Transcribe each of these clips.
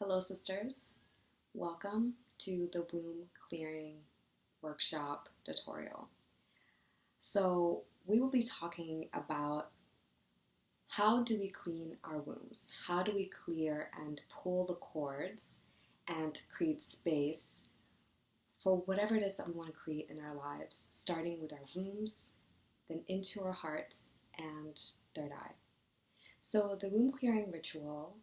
Hello, sisters. Welcome to the womb clearing workshop tutorial. So, we will be talking about how do we clean our wombs? How do we clear and pull the cords and create space for whatever it is that we want to create in our lives, starting with our wombs, then into our hearts, and third eye. So, the womb clearing ritual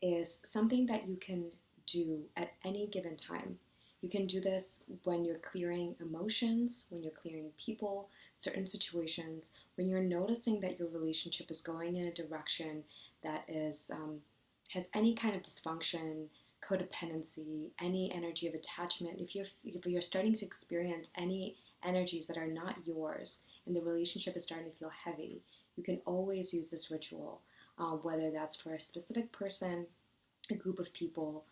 is something that you can do at any given time. You can do this when you're clearing emotions, when you're clearing people, certain situations, when you're noticing that your relationship is going in a direction that has any kind of dysfunction, codependency, any energy of attachment. If you're starting to experience any energies that are not yours, and the relationship is starting to feel heavy, you can always use this ritual. Whether that's for a specific person, a group of people.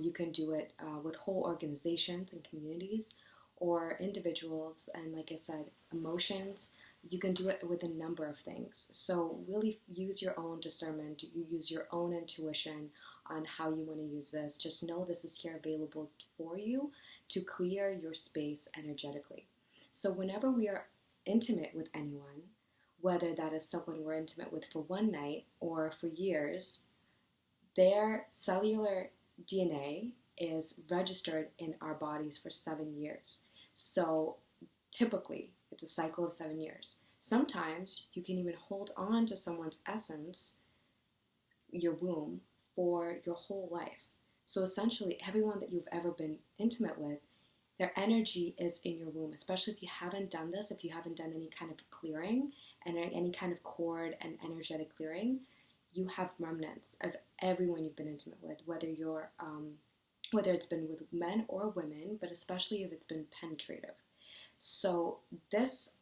You can do it with whole organizations and communities or individuals, and like I said, emotions. You can do it with a number of things. So really use your own discernment, you use your own intuition on how you want to use this. Just know this is here available for you to clear your space energetically. So whenever we are intimate with anyone, whether that is someone we're intimate with for one night or for years, their cellular DNA is registered in our bodies for 7 years. So typically, it's a cycle of 7 years. Sometimes you can even hold on to someone's essence, your womb, for your whole life. So essentially, everyone that you've ever been intimate with, their energy is in your womb, especially if you haven't done this, if you haven't done any kind of clearing and any kind of cord and energetic clearing. You have remnants of everyone you've been intimate with, whether it's been with men or women, but especially if it's been penetrative. So this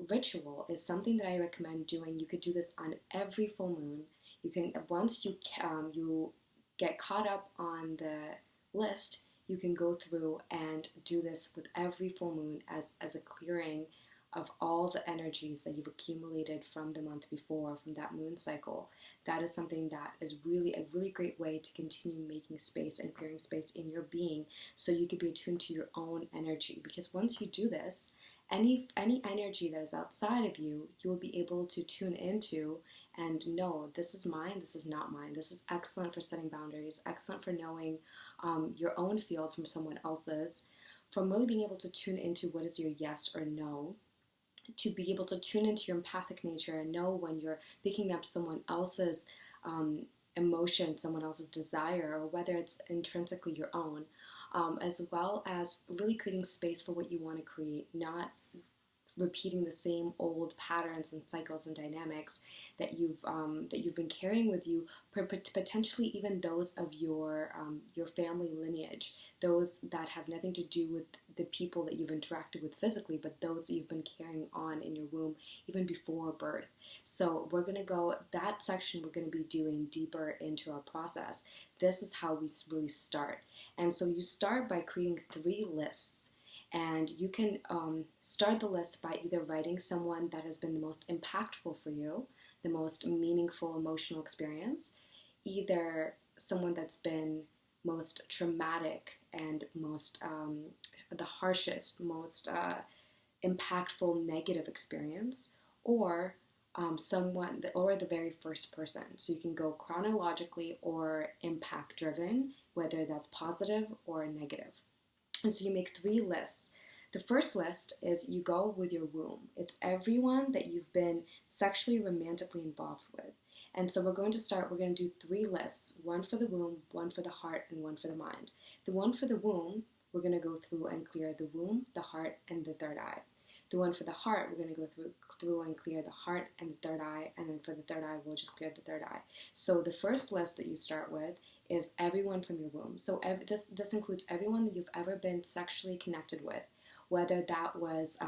ritual is something that I recommend doing. You could do this on every full moon. You can, once you get caught up on the list, you can go through and do this with every full moon as a clearing of all the energies that you've accumulated from the month before, from that moon cycle. That is something that is really a really great way to continue making space and clearing space in your being, so you could be attuned to your own energy. Because once you do this, any energy that is outside of you, you will be able to tune into and know, this is mine, this is not mine. This is excellent for setting boundaries, excellent for knowing your own field from someone else's, from really being able to tune into what is your yes or no, to be able to tune into your empathic nature and know when you're picking up someone else's emotion, someone else's desire, or whether it's intrinsically your own, as well as really creating space for what you want to create, not repeating the same old patterns and cycles and dynamics that you've been carrying with you, potentially even those of your family lineage, those that have nothing to do with the people that you've interacted with physically, but those that you've been carrying on in your womb even before birth. So we're going to go, that section we're going to be doing deeper into our process. This is how we really start. And so you start by creating 3 lists. And you can start the list by either writing someone that has been the most impactful for you, the most meaningful emotional experience, either someone that's been most traumatic and most the harshest, most impactful negative experience, or someone, or the very first person. So you can go chronologically or impact driven, whether that's positive or negative. And so you make 3 lists. The first list is you go with your womb. It's everyone that you've been sexually, romantically involved with. And so we're going to do 3 lists, 1 for the womb, 1 for the heart, and 1 for the mind. The 1 for the womb, we're going to go through and clear the womb, the heart, and the third eye. The 1 for the heart, we're going to go through and clear the heart and the third eye, and then for the third eye, we'll just clear the third eye. So the first list that you start with is everyone from your womb. So this includes everyone that you've ever been sexually connected with, whether that was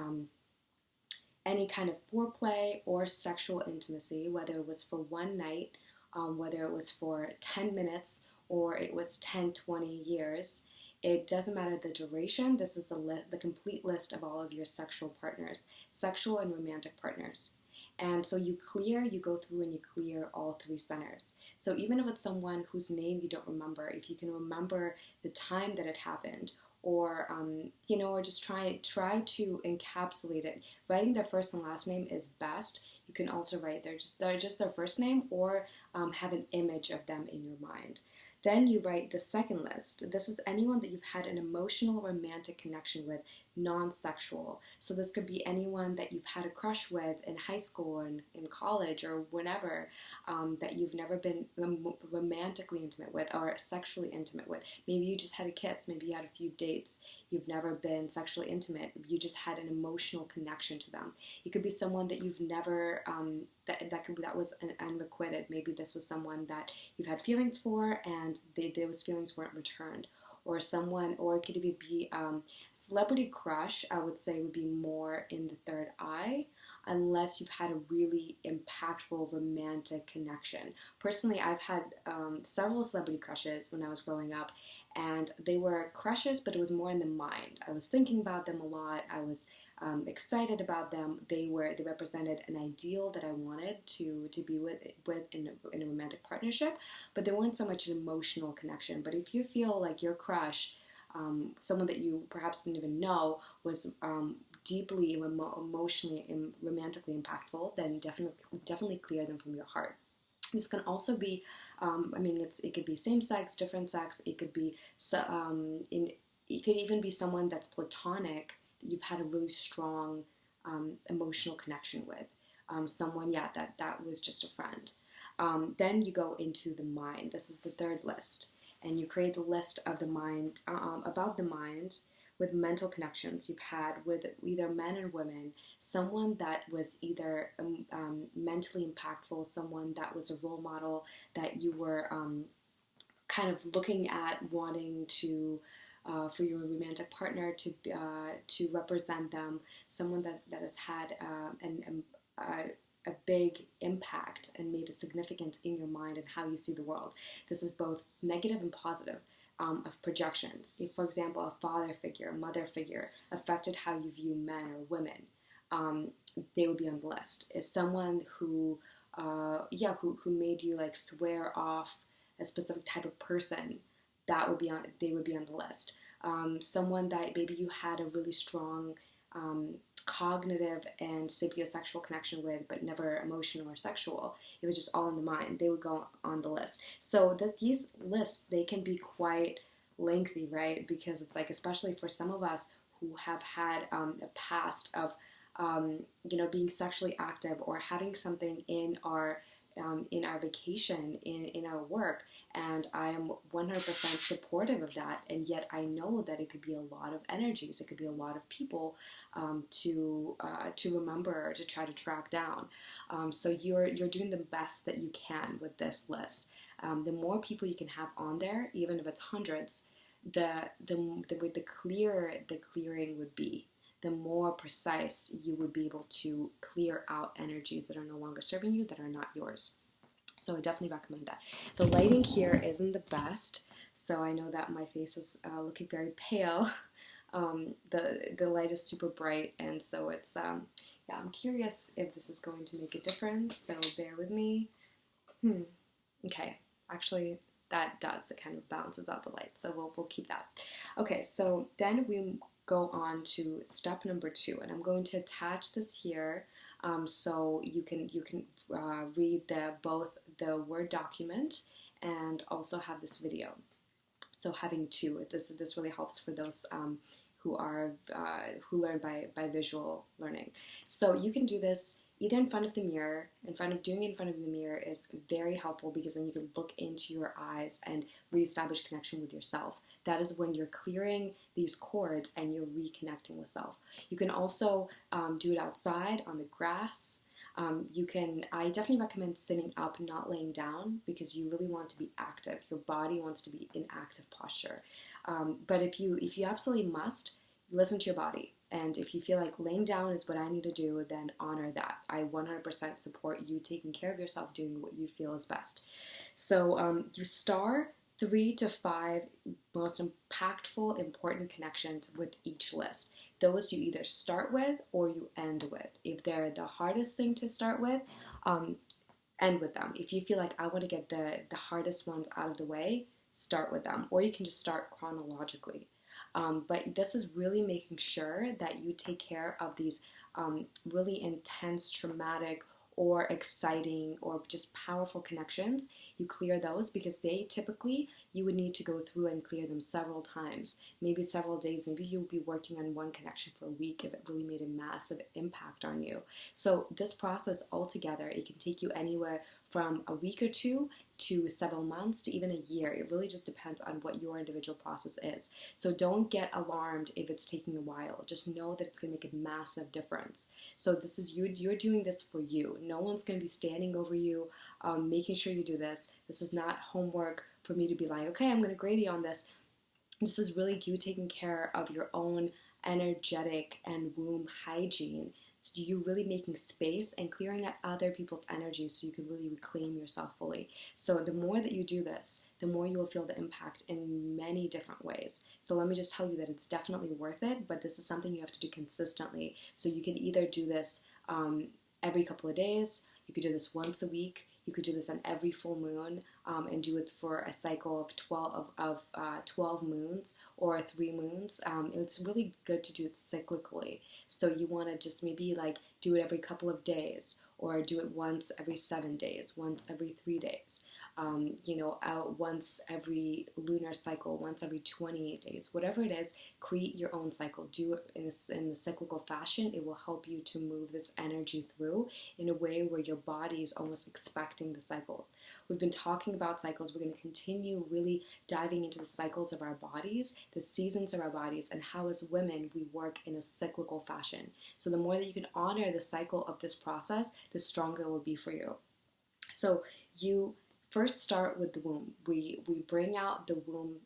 any kind of foreplay or sexual intimacy, whether it was for one night, whether it was for 10 minutes or it was 10, 20 years. It doesn't matter the duration. This is the complete list of all of your sexual partners, sexual and romantic partners. And so you go through and you clear all three centers. So even if it's someone whose name you don't remember, if you can remember the time that it happened, or or just try to encapsulate it. Writing their first and last name is best. You can also write just their first name, or have an image of them in your mind. Then you write the second list. This is anyone that you've had an emotional, romantic connection with, non-sexual. So this could be anyone that you've had a crush with in high school or in college or whenever, that you've never been romantically intimate with or sexually intimate with. Maybe you just had a kiss. Maybe you had a few dates. You've never been sexually intimate. You just had an emotional connection to them. It could be someone that you've never, that was unrequited. Maybe this was someone that you've had feelings for, and those feelings weren't returned. Or it could even be celebrity crush, I would say, would be more in the third eye, unless you've had a really impactful romantic connection. Personally, I've had several celebrity crushes when I was growing up, and they were crushes, but it was more in the mind. I was thinking about them a lot. I was excited about them. They represented an ideal that I wanted to be with in a romantic partnership, but they weren't so much an emotional connection. But if you feel like your crush, someone that you perhaps didn't even know, was deeply emotionally and romantically impactful, then definitely clear them from your heart. This can also be, it could be same sex, different sex. It could be it could even be someone that's platonic, that you've had a really strong emotional connection with. Someone, that was just a friend. Then you go into the mind. This is the third list. And you create the list of the mind, about the mind, with mental connections you've had with either men or women, someone that was either mentally impactful, someone that was a role model that you were kind of looking at, wanting to for your romantic partner to represent them, someone that has had a big impact and made a significance in your mind and how you see the world. This is both negative and positive. Of projections. If, for example, a father figure, a mother figure affected how you view men or women, they would be on the list. Is someone who made you like swear off a specific type of person, they would be on the list. Someone that maybe you had a really strong cognitive and sapiosexual connection with, but never emotional or sexual. It was just all in the mind. They would go on the list. So that these lists, they can be quite lengthy, right? Because it's like, especially for some of us who have had a past of, being sexually active or having something in our vacation, in our work, and I am 100% supportive of that, and yet I know that it could be a lot of energies, it could be a lot of people to remember, to try to track down. So you're doing the best that you can with this list. The more people you can have on there, even if it's hundreds, the clearer the clearing would be. The more precise you would be able to clear out energies that are no longer serving you, that are not yours. So I definitely recommend that. The lighting here isn't the best, so I know that my face is looking very pale. The light is super bright, and so it's, I'm curious if this is going to make a difference, so bear with me. Okay, actually that does, it kind of balances out the light, so we'll keep that. Okay, so then we go on to step number 2, and I'm going to attach this here, so you can read both the Word document and also have this video. So having two, this really helps for those who learn by visual learning. So you can do this either in front of the mirror. Doing it in front of the mirror is very helpful, because then you can look into your eyes and reestablish connection with yourself. That is when you're clearing these cords and you're reconnecting with self. You can also do it outside on the grass. I definitely recommend sitting up, not laying down, because you really want to be active. Your body wants to be in active posture. But if you absolutely must, listen to your body. And if you feel like laying down is what I need to do, then honor that. I 100% support you taking care of yourself, doing what you feel is best. So you star 3 to 5 most impactful, important connections with each list. those you either start with or you end with. If they're the hardest thing to start with, end with them. If you feel like I want to get the hardest ones out of the way, start with them. Or you can just start chronologically. But this is really making sure that you take care of these really intense, traumatic, or exciting, or just powerful connections. You clear those because they typically, you would need to go through and clear them several times, maybe several days. Maybe you'll be working on one connection for a week if it really made a massive impact on you. So this process altogether, it can take you anywhere from a week or two to several months to even a year. It really just depends on what your individual process is. So don't get alarmed if it's taking a while. Just know that it's going to make a massive difference. So this is you're doing this for you. No one's going to be standing over you, making sure you do this. This is not homework for me to be like, okay, I'm going to grade you on this. This is really you taking care of your own energetic and womb hygiene. So you really making space and clearing out other people's energy so you can really reclaim yourself fully. So the more that you do this, the more you will feel the impact in many different ways. So let me just tell you that it's definitely worth it, but this is something you have to do consistently. So you can either do this every couple of days, you could do this once a week, you could do this on every full moon, and do it for a cycle of 12 moons or 3 moons. It's really good to do it cyclically. So you want to just maybe like do it every couple of days, or do it once every 7 days, once every 3 days, once every lunar cycle, once every 28 days, whatever it is. Create your own cycle. Do it in a cyclical fashion. It will help you to move this energy through in a way where your body is almost expecting the cycles. We've been talking about cycles. We're going to continue really diving into the cycles of our bodies, the seasons of our bodies, and how as women we work in a cyclical fashion. So the more that you can honor the cycle of this process, the stronger it will be for you. So you first start with the womb. We bring out the womb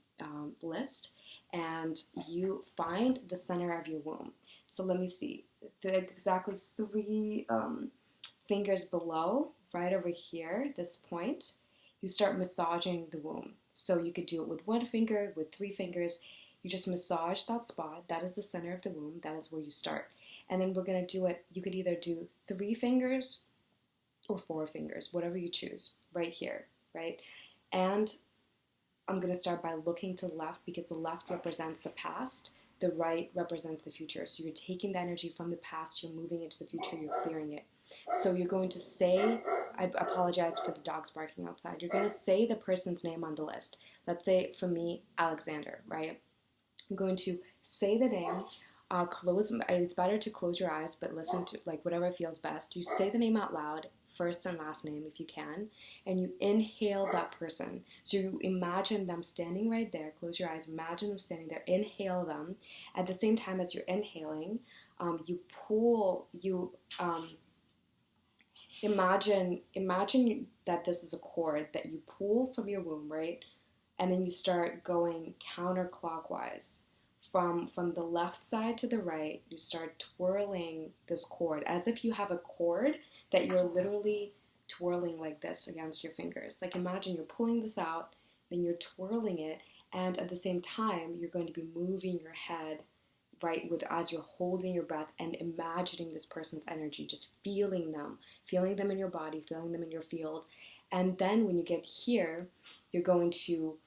list, and you find the center of your womb. So let me see, exactly 3 fingers below, right over here, this point, you start massaging the womb. So you could do it with 1 finger, with 3 fingers. You just massage that spot. That is the center of the womb. That is where you start. And then we're going to do it, you could either do 3 fingers or 4 fingers, whatever you choose, right here, right? And I'm going to start by looking to the left because the left represents the past, the right represents the future. So you're taking the energy from the past, you're moving into the future, you're clearing it. So you're going to say, I apologize for the dogs barking outside, you're going to say the person's name on the list. Let's say, for me, Alexander, right? I'm going to say the name, it's better to close your eyes, but listen to, like, whatever feels best. You say the name out loud, first and last name if you can, and you inhale that person. So you imagine them standing right there. Close your eyes, imagine them standing there, inhale them. At the same time as you're inhaling, imagine that this is a cord that you pull from your womb, right? And then you start going counterclockwise. From the left side to the right, you start twirling this cord as if you have a cord that you're literally twirling like this against your fingers. Like, imagine you're pulling this out, then you're twirling it, and at the same time, you're going to be moving your head, right, as you're holding your breath and imagining this person's energy, just feeling them in your body, feeling them in your field. And then when you get here, you're going to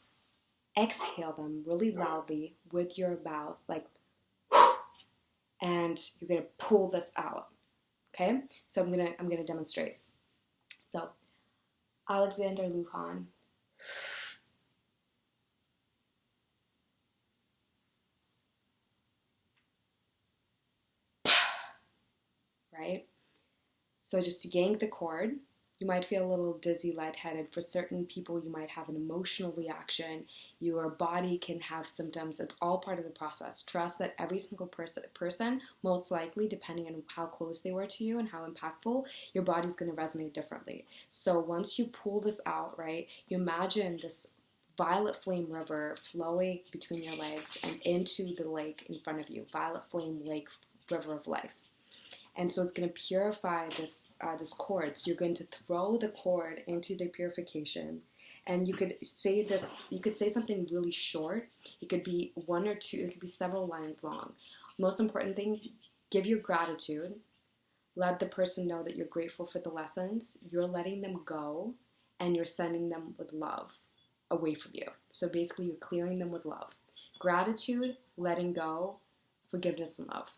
exhale them really loudly with your mouth, like, and you're gonna pull this out. Okay, so I'm gonna demonstrate. So, Alexander Lujan, right? So just yank the cord. You might feel a little dizzy, lightheaded. For certain people, you might have an emotional reaction. Your body can have symptoms. It's all part of the process. Trust that every single person, most likely, depending on how close they were to you and how impactful, your body's going to resonate differently. So once you pull this out, right, you imagine this violet flame river flowing between your legs and into the lake in front of you. Violet flame lake, river of life. And so it's going to purify this cord. So you're going to throw the cord into the purification. And you could say this, you could say something really short. It could be 1 or 2, it could be several lines long. Most important thing, give your gratitude. Let the person know that you're grateful for the lessons. You're letting them go and you're sending them with love away from you. So basically, you're clearing them with love. Gratitude, letting go, forgiveness, and love.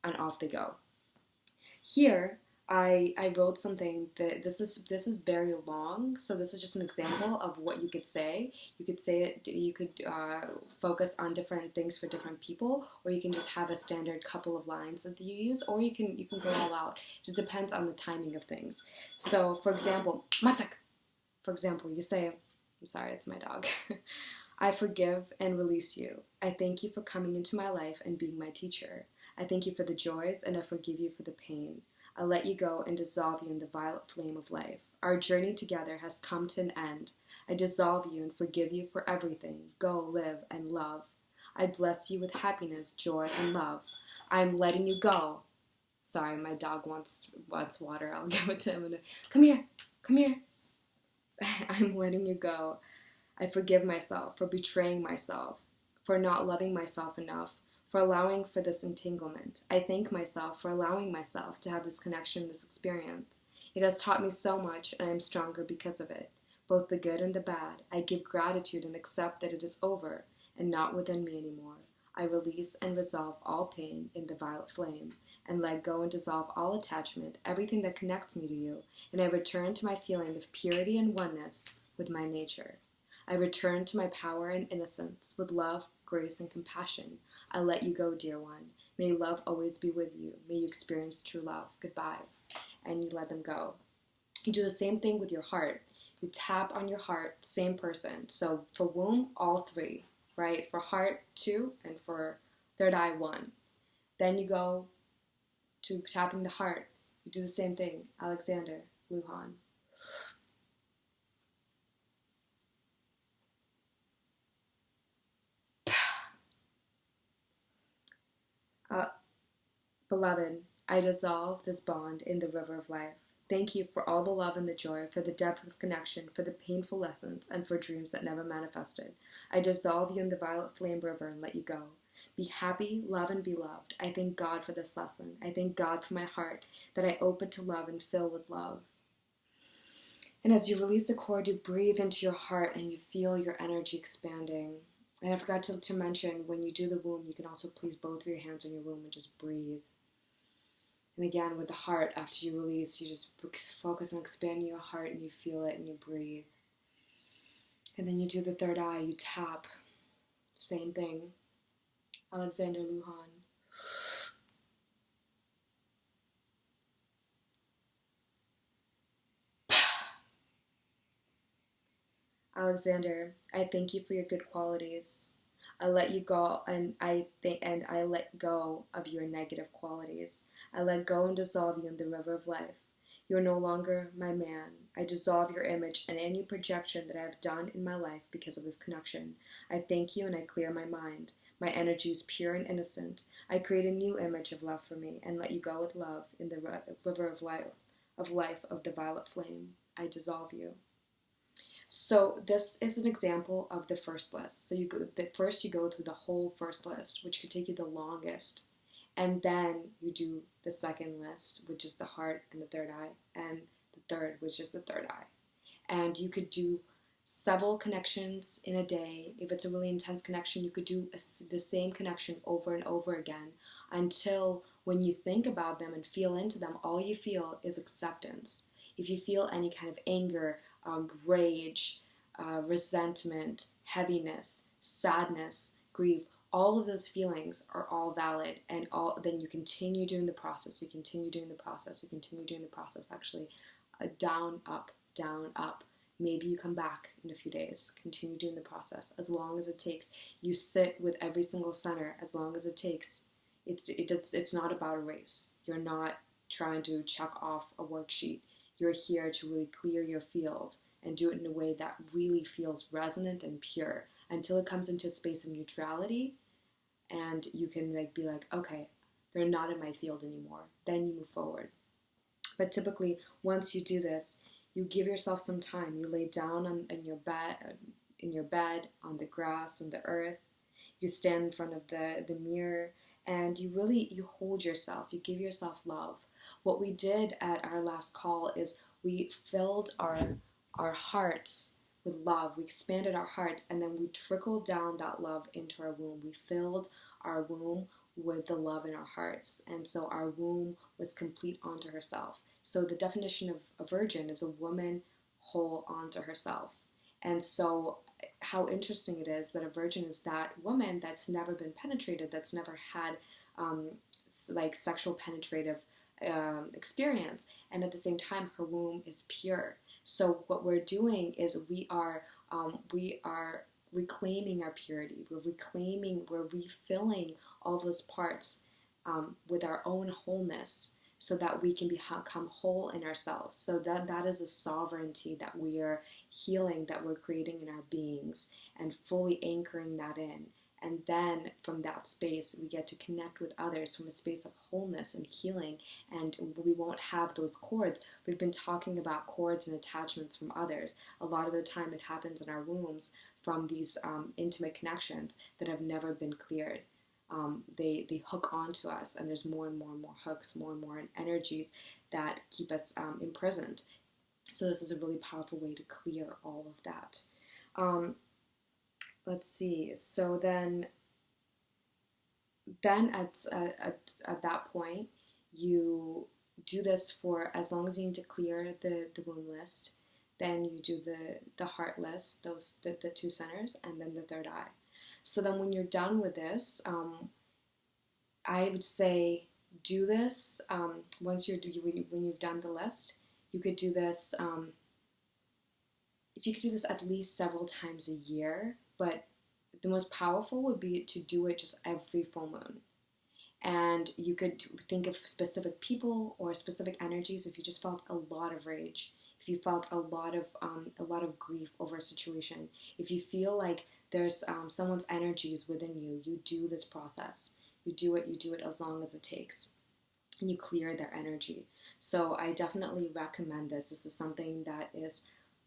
And off they go. Here, I wrote something that this is very long, so this is just an example of what you could say. You could say it. You could focus on different things for different people, or you can just have a standard couple of lines that you use, or you can go all out. It just depends on the timing of things. So, for example, Matzak. For example, you say, "I'm sorry, it's my dog." I forgive and release you. I thank you for coming into my life and being my teacher. I thank you for the joys and I forgive you for the pain. I let you go and dissolve you in the violet flame of life. Our journey together has come to an end. I dissolve you and forgive you for everything. Go, live, and love. I bless you with happiness, joy, and love. I am letting you go. Sorry, my dog wants water. I'll give it to him. Come here. Come here. I'm letting you go. I forgive myself for betraying myself, for not loving myself enough, for allowing for this entanglement. I thank myself for allowing myself to have this connection, this experience. It has taught me so much, and I am stronger because of it, both the good and the bad. I give gratitude and accept that it is over and not within me anymore. I release and resolve all pain in the violet flame, and let go and dissolve all attachment, everything that connects me to you, and I return to my feeling of purity and oneness with my nature. I return to my power and innocence with love, grace, and compassion. I let you go, dear one. May love always be with you. May you experience true love. Goodbye. And you let them go. You do the same thing with your heart. You tap on your heart, same person. So for womb, all three, right? For heart, 2, and for third eye, 1. Then you go to tapping the heart. You do the same thing. Alexander, Luhan. Beloved, I dissolve this bond in the river of life. Thank you for all the love and the joy, for the depth of connection, for the painful lessons, and for dreams that never manifested. I dissolve you in the violet flame river and let you go. Be happy, love, and be loved. I thank God for this lesson. I thank God for my heart that I open to love and fill with love. And as you release the cord, you breathe into your heart and you feel your energy expanding. And I forgot to mention, when you do the womb, you can also place both of your hands on your womb and just breathe. And again, with the heart, after you release, you just focus on expanding your heart and you feel it and you breathe. And then you do the third eye, you tap. Same thing. Alexander Luhan. Alexander, I thank you for your good qualities. I let you go and I let go of your negative qualities. I let go and dissolve you in the river of life. You are no longer my man. I dissolve your image and any projection that I have done in my life because of this connection. I thank you and I clear my mind. My energy is pure and innocent. I create a new image of love for me and let you go with love in the river of life of the violet flame. I dissolve you. So this is an example of the first list. So you go through the whole first list, which could take you the longest. And then you do the second list, which is the heart and the third eye, and the third, which is the third eye. And you could do several connections in a day. If it's a really intense connection, you could do the same connection over and over again until when you think about them and feel into them, all you feel is acceptance. If you feel any kind of anger, rage, resentment, heaviness, sadness, grief, all of those feelings are all valid, and then you continue doing the process, actually, down, up. Maybe you come back in a few days, continue doing the process, as long as it takes. You sit with every single center, as long as it takes. It's not about a race. You're not trying to check off a worksheet. You're here to really clear your field and do it in a way that really feels resonant and pure until it comes into a space of neutrality and you can be like, okay, they're not in my field anymore. Then you move forward. But typically, once you do this, you give yourself some time. You lay down in your bed, on the grass, on the earth, You stand in front of the mirror and you hold yourself, you give yourself love. What we did at our last call is we filled our hearts with love. We expanded our hearts and then we trickled down that love into our womb. We filled our womb with the love in our hearts. And so our womb was complete onto herself. So the definition of a virgin is a woman whole onto herself. And so how interesting it is that a virgin is that woman that's never been penetrated, that's never had like sexual penetrative experience, and at the same time her womb is pure. So what we're doing is we are reclaiming our purity. We're refilling all those parts with our own wholeness, so that we can become whole in ourselves. So that is the sovereignty that we are healing, that we're creating in our beings, and fully anchoring that in. And then from that space, we get to connect with others from a space of wholeness and healing, and we won't have those cords. We've been talking about cords and attachments from others. A lot of the time it happens in our wombs from these intimate connections that have never been cleared. They hook onto us, and there's more and more and more hooks, more and more energies that keep us imprisoned. So this is a really powerful way to clear all of that. Let's see. So then at that point, you do this for as long as you need to clear the womb list. Then you do the heart list, the two centers, and then the third eye. So then when you're done with this, I would say do this when you've done the list. You could do this, if you could do this at least several times a year, but the most powerful would be to do it just every full moon. And you could think of specific people or specific energies. If you just felt a lot of rage, if you felt a lot of grief over a situation, if you feel like there's someone's energies within you, you do this process. You do it as long as it takes, and you clear their energy. So I definitely recommend this. This is something that is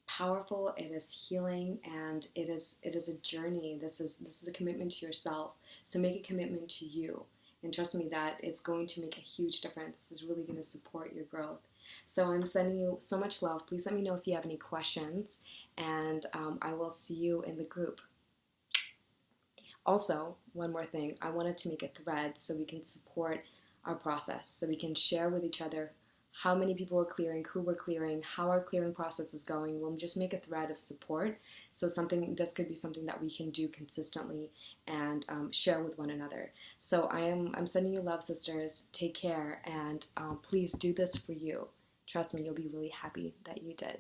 powerful, it is healing, and it is a journey. This is a commitment to yourself. So make a commitment to you, and trust me that it's going to make a huge difference. This is really going to support your growth. So I'm sending you so much love. Please let me know if you have any questions, and I will see you in the group. Also, one more thing, I wanted to make a thread so we can support our process, so we can share with each other how many people we're clearing, who we're clearing, how our clearing process is going. We'll just make a thread of support. So this could be something that we can do consistently and share with one another. So I'm sending you love, sisters. Take care, and please do this for you. Trust me, you'll be really happy that you did.